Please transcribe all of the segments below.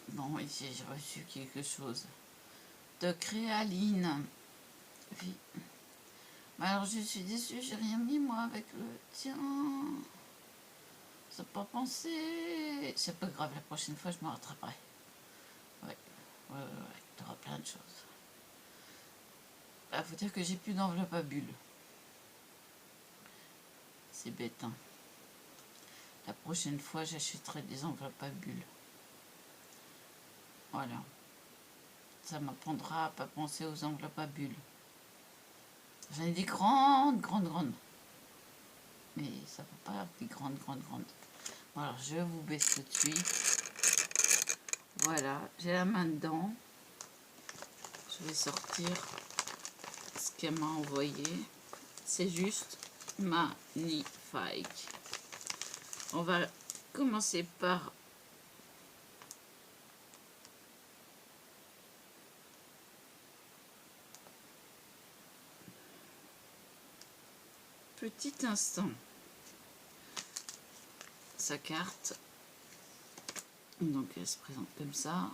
Bon, ici j'ai reçu quelque chose de Créaline. Oui. Alors je suis déçue, j'ai rien mis moi avec le tien. C'est pas pensé. C'est pas grave, la prochaine fois je me rattraperai. Ouais, t'auras plein de choses. Faut dire que j'ai plus d'enveloppe à bulles. C'est bête, hein. La prochaine fois j'achèterai des enveloppes à bulles. Voilà. Ça m'apprendra à pas penser aux enveloppes à bulles. J'en ai des grandes. Mais ça ne va pas des grandes. Bon, alors je vous baisse tout de suite. Voilà, j'ai la main dedans. Je vais sortir ce qu'elle m'a envoyé. C'est juste magnifique. On va commencer par petit instant. Sa carte. Donc elle se présente comme ça.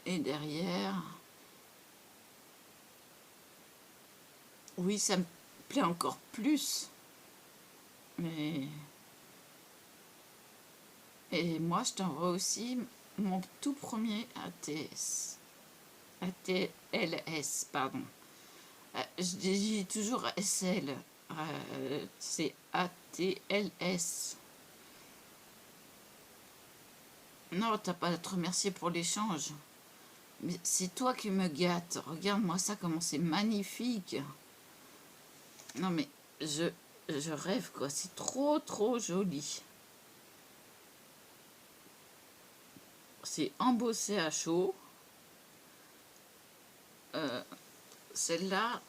Et derrière, oui, ça me plaît encore plus. Mais et moi, je t'envoie aussi mon tout premier ATLS, pardon. Je dis toujours SL. C'est ATLS. Non, t'as pas à te remercier pour l'échange. Mais c'est toi qui me gâte. Regarde-moi ça, comment c'est magnifique. Non mais, je rêve quoi. C'est trop joli. C'est embossé à chaud. Celle-là,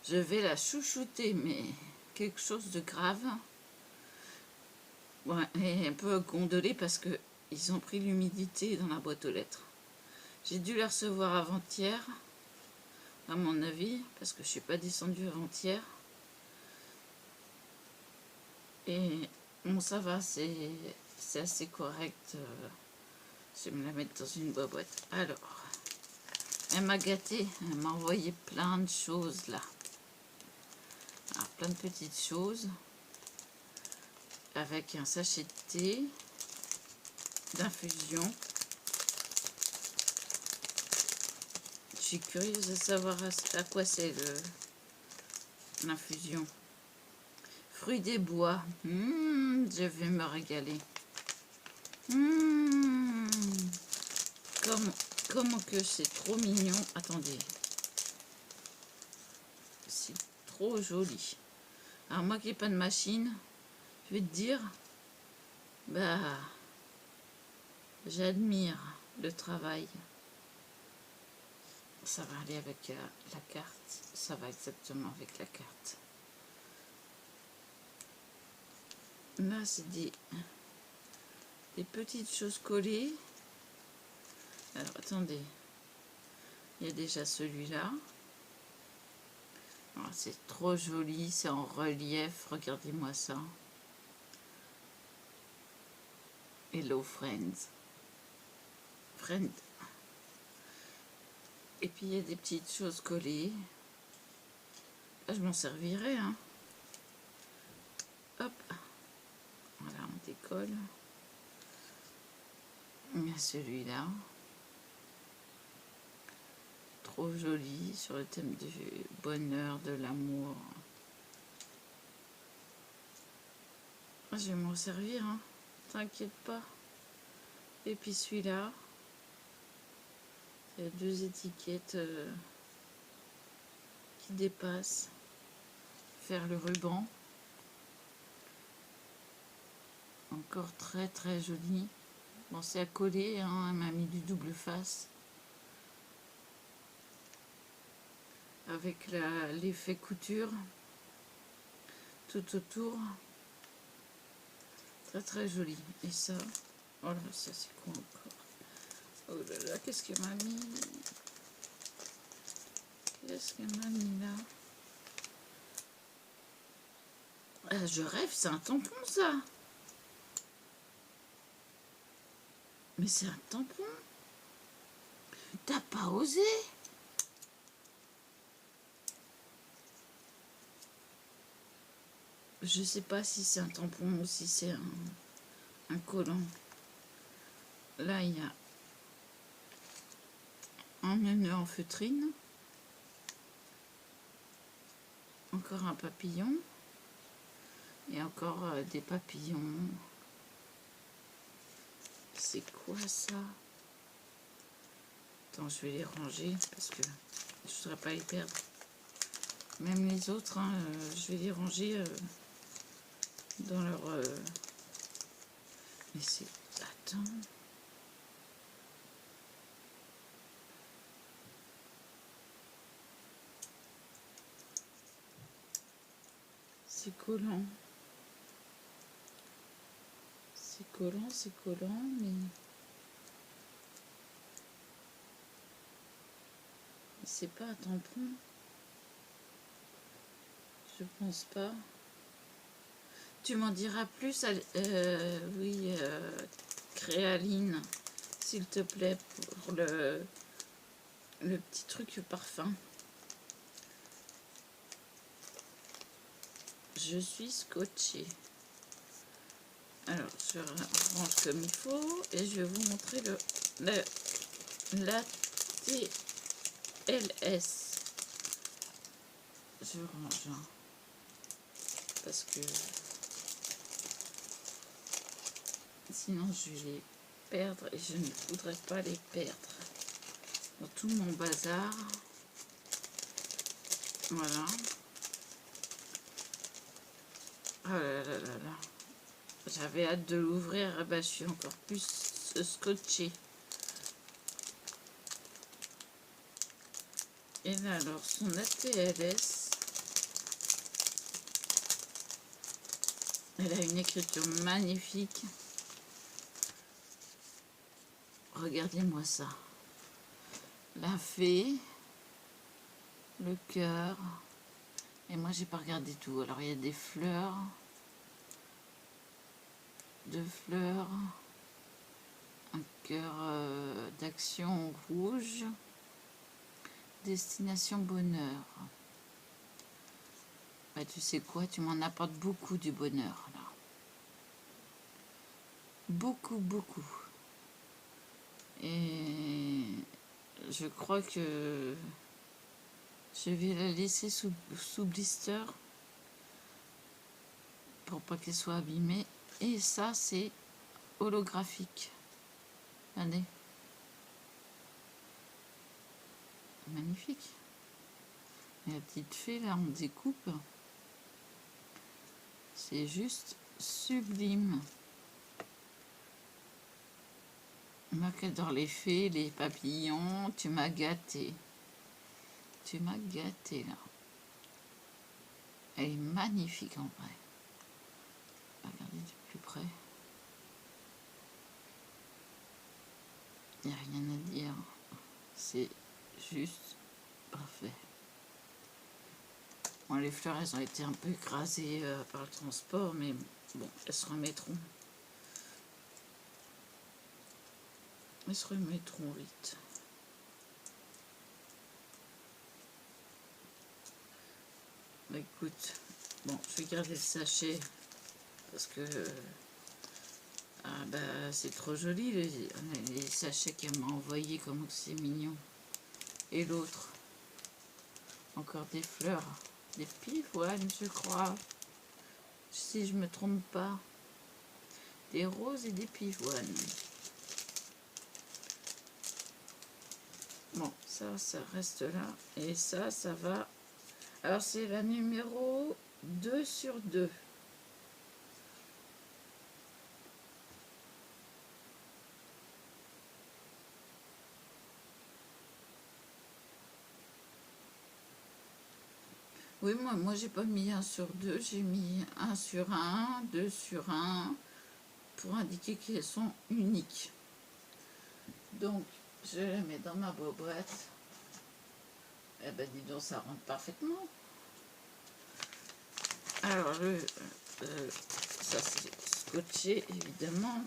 je vais la chouchouter, mais quelque chose de grave. Ouais, et un peu gondolée parce que ils ont pris l'humidité dans la boîte aux lettres. J'ai dû la recevoir avant-hier, à mon avis, parce que je suis pas descendue avant-hier. Et bon, ça va, c'est assez correct. Je vais me la mettre dans une boîte. Alors, elle m'a gâtée, elle m'a envoyé plein de choses là. Alors, plein de petites choses. Avec un sachet de thé, d'infusion. Je suis curieuse de savoir à quoi c'est l'infusion. Fruits des bois. Je vais me régaler. Comment que c'est trop mignon. Attendez. C'est trop joli. Alors moi qui n'ai pas de machine, je vais te dire, bah, j'admire le travail. Ça va aller avec la carte. Ça va exactement avec la carte. Là, c'est des petites choses collées. Alors, attendez. Il y a déjà celui-là. C'est trop joli. C'est en relief. Regardez-moi ça. Hello, friends. Friend. Et puis, il y a des petites choses collées. Là, je m'en servirai, hein. Hop. Voilà, on décolle. Il y a celui-là. Trop joli, sur le thème du bonheur, de l'amour. Je vais m'en servir, hein. T'inquiète pas. Et puis celui-là, il y a deux étiquettes qui dépassent. Faire le ruban. Encore très joli. Bon, c'est à coller, hein. Elle m'a mis du double face. Avec l'effet couture tout autour. Très joli. Et ça, oh là, ça c'est quoi encore? Oh là là, qu'est-ce qu'elle m'a mis? Qu'est-ce qu'elle m'a mis là? Je rêve, c'est un tampon ça. Mais c'est un tampon. T'as pas osé? Je sais pas si c'est un tampon ou si c'est un collant. Là, il y a un nœud en feutrine. Encore un papillon. Et encore des papillons. C'est quoi ça? Attends, je vais les ranger parce que je voudrais pas les perdre. Même les autres, hein, je vais les ranger dans leur... Mais c'est... Attends... C'est collant. C'est collant, mais c'est pas un tampon. Je pense pas. Tu m'en diras plus, oui, Créaline, s'il te plaît, pour le petit truc parfum. Je suis scotchée. Alors, je range comme il faut et je vais vous montrer la TLS. Je range hein, parce que sinon je vais les perdre et je ne voudrais pas les perdre dans tout mon bazar. Voilà. Oh là là là là. J'avais hâte de l'ouvrir, bah, je suis encore plus scotchée. Et là, alors, son ATLS, elle a une écriture magnifique. Regardez-moi ça. La fée, le cœur, et moi, j'ai pas regardé tout. Alors, il y a des fleurs, deux fleurs, un cœur d'action rouge, destination bonheur. Bah, tu sais quoi, tu m'en apportes beaucoup du bonheur là. Beaucoup, beaucoup. Et je crois que je vais la laisser sous blister pour pas qu'elle soit abîmée. Et ça, c'est holographique. Regardez. Magnifique. Et la petite fée, là, on découpe. C'est juste sublime. Moi qui adore les fées, les papillons, tu m'as gâté. Tu m'as gâté, là. Elle est magnifique, en vrai. Regardez de plus près. Il n'y a rien à dire. C'est juste parfait. Bon, les fleurs, elles ont été un peu écrasées par le transport, mais bon, elles se remettront. Elles se remettront vite. Bah, écoute, bon, je vais garder le sachet parce que ah bah c'est trop joli les sachets qu'elle m'a envoyés, comme c'est mignon. Et l'autre, encore des fleurs, des pivoines, je crois, si je me trompe pas, des roses et des pivoines. Bon, ça reste là. Et ça va. Alors, c'est la numéro 2 sur 2. Oui, moi j'ai pas mis 1 sur 2. J'ai mis 1 sur 1, 2 sur 1, pour indiquer qu'elles sont uniques. Donc, je les mets dans ma boîte. Eh ben, dis donc, ça rentre parfaitement. Alors, ça c'est scotché, évidemment.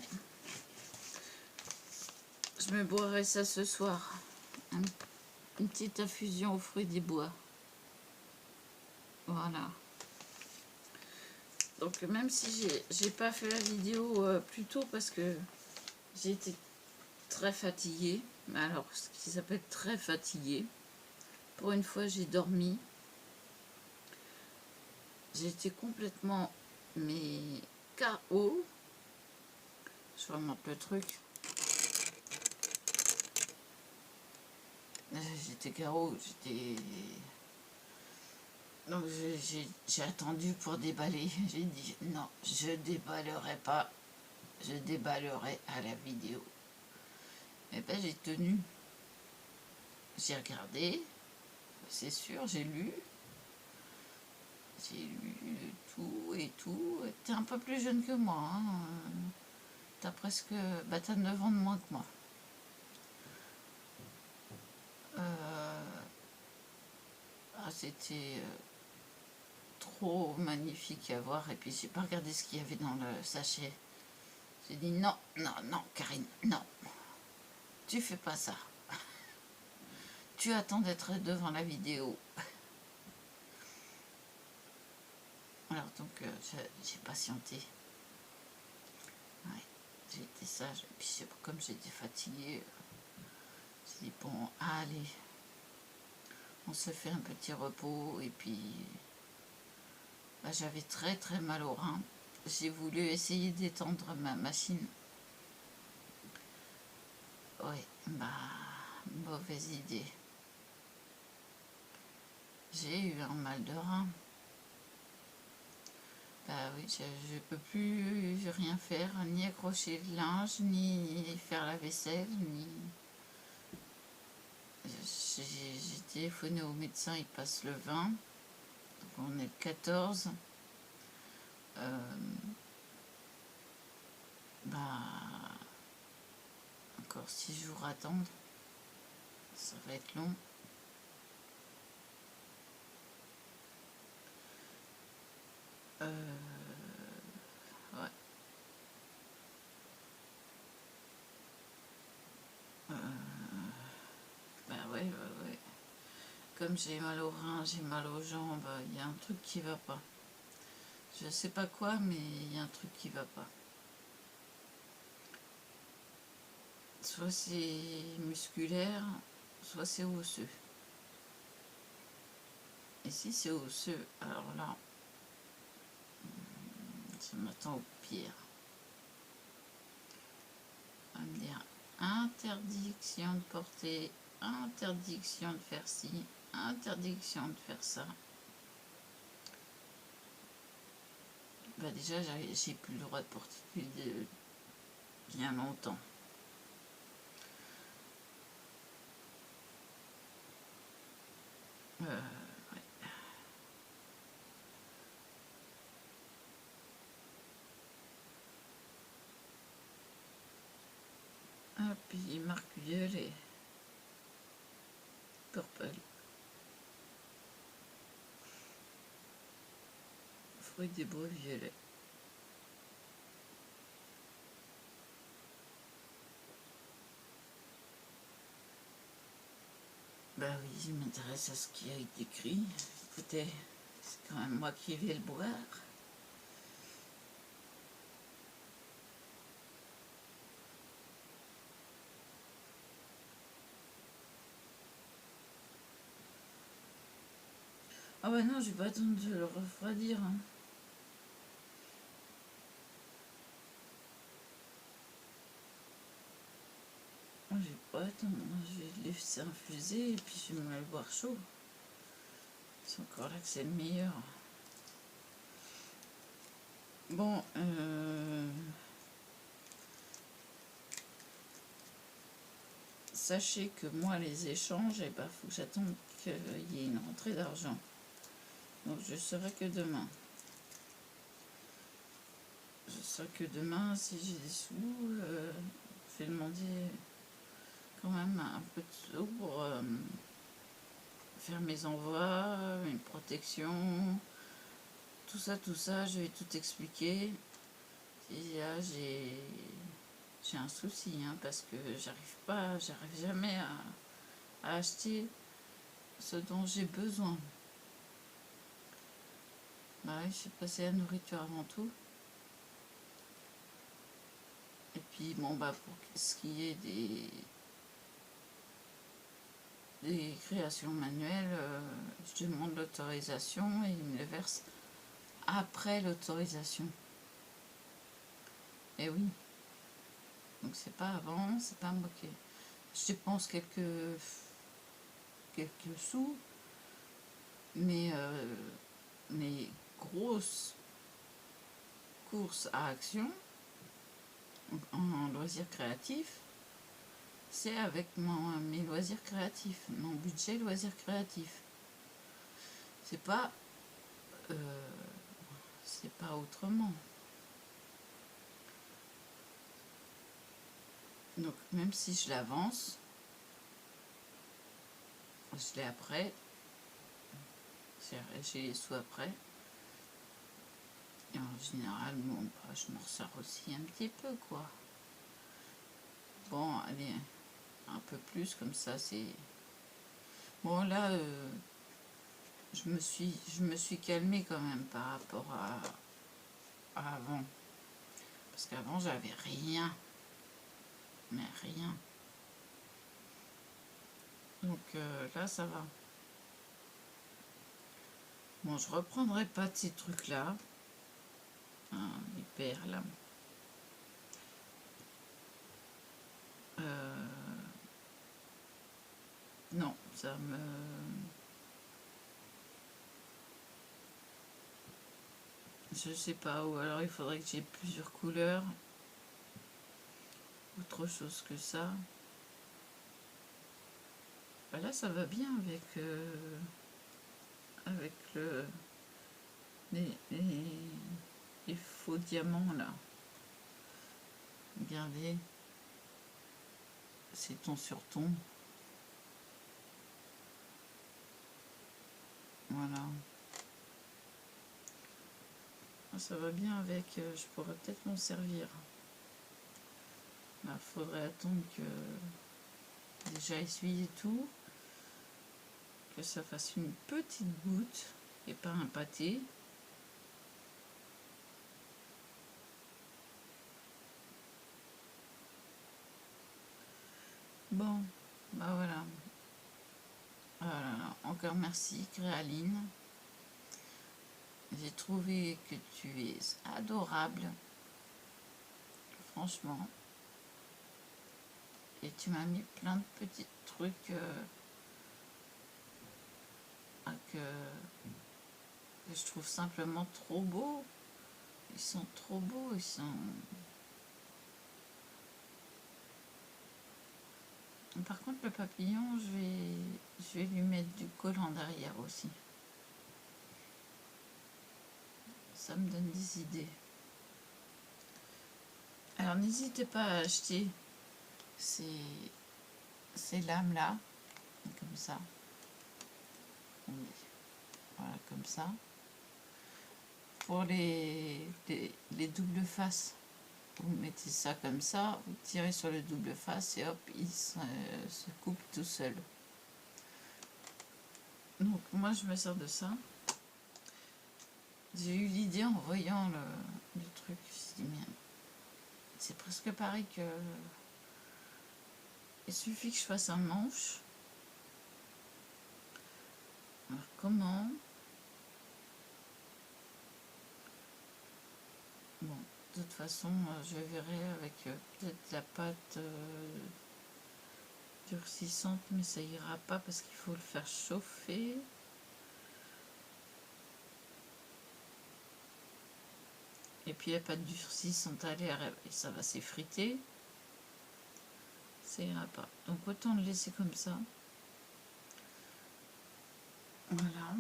Je me boirai ça ce soir. Une petite infusion aux fruits des bois. Voilà. Donc même si j'ai pas fait la vidéo plus tôt parce que j'ai été très fatiguée. Mais alors, ce qui s'appelle très fatiguée. Pour une fois, j'ai dormi. J'ai été complètement, mais KO. Je remonte le truc. J'étais KO, j'étais... Donc j'ai attendu pour déballer. J'ai dit non, je déballerai pas. Je déballerai à la vidéo. Et ben j'ai tenu. J'ai regardé. C'est sûr, j'ai lu. J'ai lu tout et tout. T'es un peu plus jeune que moi. Hein. T'as presque... Bah t'as 9 ans de moins que moi. C'était trop magnifique à voir. Et puis j'ai pas regardé ce qu'il y avait dans le sachet. J'ai dit non, non, non, Karine, non. Tu fais pas ça. Tu attends d'être devant la vidéo. Alors donc j'ai patienté. Ouais, j'ai été sage. Et puis comme j'étais fatiguée, j'ai dit bon, allez, on se fait un petit repos. Et puis bah, j'avais très très mal au rein. J'ai voulu essayer d'étendre ma machine. Oui, bah mauvaise idée. J'ai eu un mal de rein. Bah oui, je peux plus rien faire, ni accrocher le linge, ni faire la vaisselle, ni... J'ai téléphoné au médecin, il passe le 20, donc on est le 14. Bah, encore 6 jours à attendre, ça va être long. Ouais. Bah ouais. Comme j'ai mal au rein, j'ai mal aux jambes, il y a un truc qui va pas. Je sais pas quoi, mais il y a un truc qui va pas. Soit c'est musculaire, soit c'est osseux. Et si c'est osseux, alors là, je m'attends au pire. On va me dire interdiction de porter, interdiction de faire ci, interdiction de faire ça. Bah déjà, j'ai plus le droit de porter depuis bien longtemps. Ouais. Ah, puis marque violet. Purple. Fruit des bois violet. Bah oui, je m'intéresse à ce qui a été écrit. Écoutez, c'est quand même moi qui vais le boire. Ah bah non, j'ai pas attendre de le refroidir. Hein. J'ai pas attendre, je vais le laisser infuser et puis je vais me le boire chaud. C'est encore là que c'est le meilleur. Bon, sachez que moi les échanges, il faut que j'attende qu'il y ait une rentrée d'argent. Donc je saurai que demain. Je saurai que demain, si j'ai des sous, je vais demander quand même un peu de sous pour faire mes envois, une protection, tout ça, je vais tout expliquer. Et là, j'ai un souci, hein, parce que j'arrive jamais à acheter ce dont j'ai besoin. Bah oui, je passé la nourriture avant tout. Et puis bon, bah pour ce qui est des créations manuelles, je demande l'autorisation et ils me le versent après l'autorisation. Et oui, donc c'est pas avant, c'est pas moqué. Je dépense quelques sous, mais mes grosses courses à Action en loisirs créatifs, c'est avec mes loisirs créatifs, mon budget loisirs créatifs. C'est pas autrement. Donc même si je l'avance, je l'ai après, j'ai les sous après. Et en général, bon, bah, je m'en sors aussi un petit peu, quoi. Bon, allez, un peu plus, comme ça, c'est... Bon, là, je me suis calmée quand même par rapport à avant. Parce qu'avant, j'avais rien. Mais rien. Donc là, ça va. Bon, je reprendrai pas de ces trucs-là. Hein, les perles. Non, ça me... Je sais pas, ou alors il faudrait que j'ai plusieurs couleurs. Autre chose que ça. Bah là, ça va bien avec les faux diamants, là. Regardez. C'est ton sur ton. Voilà. Ça va bien avec, je pourrais peut-être m'en servir. Il faudrait attendre que déjà essuyer tout, que ça fasse une petite goutte et pas un pâté. Bon, bah voilà. Encore merci Créaline. J'ai trouvé que tu es adorable. Franchement. Et tu m'as mis plein de petits trucs que je trouve simplement trop beaux. Ils sont trop beaux, ils sont... Par contre, le papillon, je vais lui mettre du collant derrière aussi. Ça me donne des idées. Alors, n'hésitez pas à acheter ces lames-là, comme ça. Voilà, comme ça. Pour les doubles faces, vous mettez ça comme ça, vous tirez sur le double face et hop, il se coupe tout seul. Donc moi je me sers de ça. J'ai eu l'idée en voyant le truc, je me suis dit mais c'est presque pareil que... Il suffit que je fasse un manche. Alors comment? Bon, de toute façon, je verrai avec peut-être la pâte durcissante, mais ça ira pas parce qu'il faut le faire chauffer. Et puis la pâte durcissante à l'air, et ça va s'effriter. Ça ira pas. Donc autant le laisser comme ça. Voilà.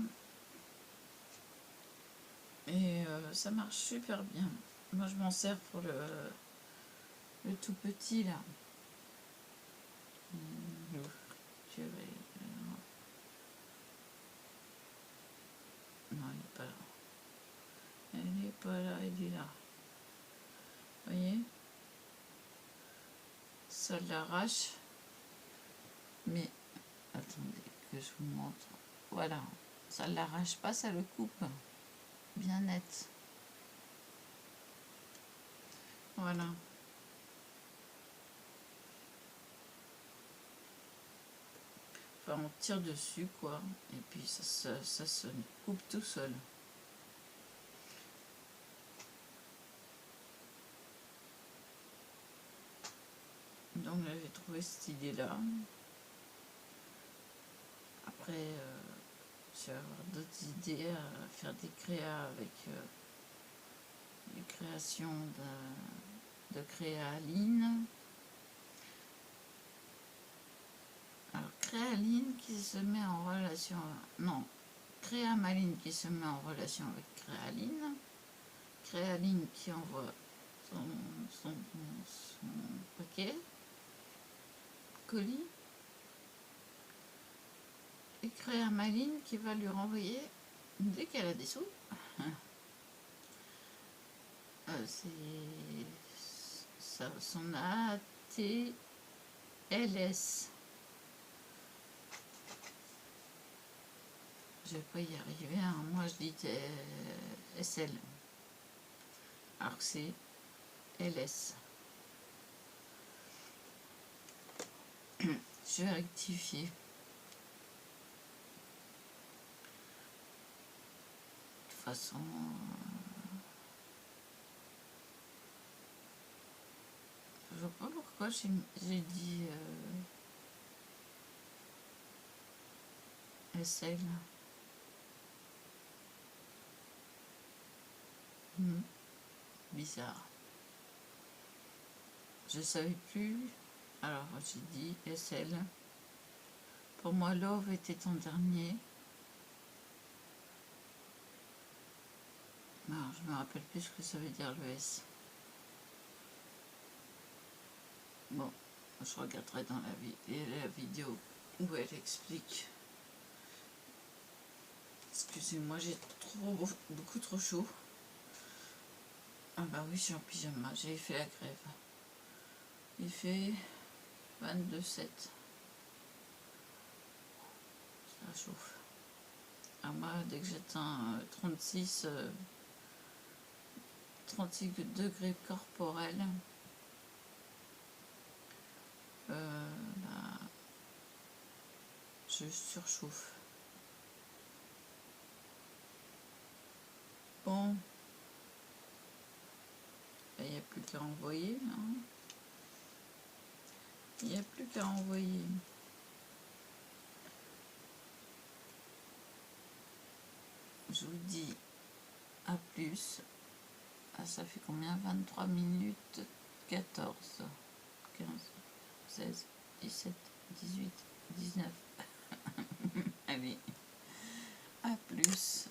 Et ça marche super bien. Moi je m'en sers pour le tout petit là. Non, elle n'est pas là. Elle n'est pas là, elle est là. Vous voyez? ça l'arrache. Mais attendez que je vous montre. Voilà, ça l'arrache pas, ça le coupe bien net. Voilà. Enfin, on tire dessus quoi, et puis ça se coupe tout seul. Donc j'avais trouvé cette idée là. Après je vais avoir d'autres idées à faire des créas avec les créations de créaline. Alors créaline qui se met en relation, non, créamaline qui se met en relation avec créaline, créaline qui envoie son paquet, colis, et créamaline qui va lui renvoyer dès qu'elle a des sous. C'est son ATLS. Je vais pas y arriver, hein. Moi je dis SL, alors que c'est LS. Je vais rectifier. De toute façon, je vois pas pourquoi j'ai dit SL. Bizarre. Je savais plus. Alors j'ai dit SL. Pour moi, Love était en dernier. Alors, je me rappelle plus ce que ça veut dire le S. Bon, je regarderai dans la vidéo où elle explique. Excusez-moi, j'ai beaucoup trop chaud. Ah bah oui, je suis en pyjama, j'ai fait la grève. Il fait 22,7. Ça chauffe. Ah moi, dès que j'atteins 36 degrés corporels, bah, je surchauffe. Bon, il n'y a plus qu'à envoyer. Hein. Il n'y a plus qu'à envoyer. Je vous dis à plus. Ah, ça fait combien? 23 minutes 14, 15, 16, 17, 18, 19. Allez, à plus.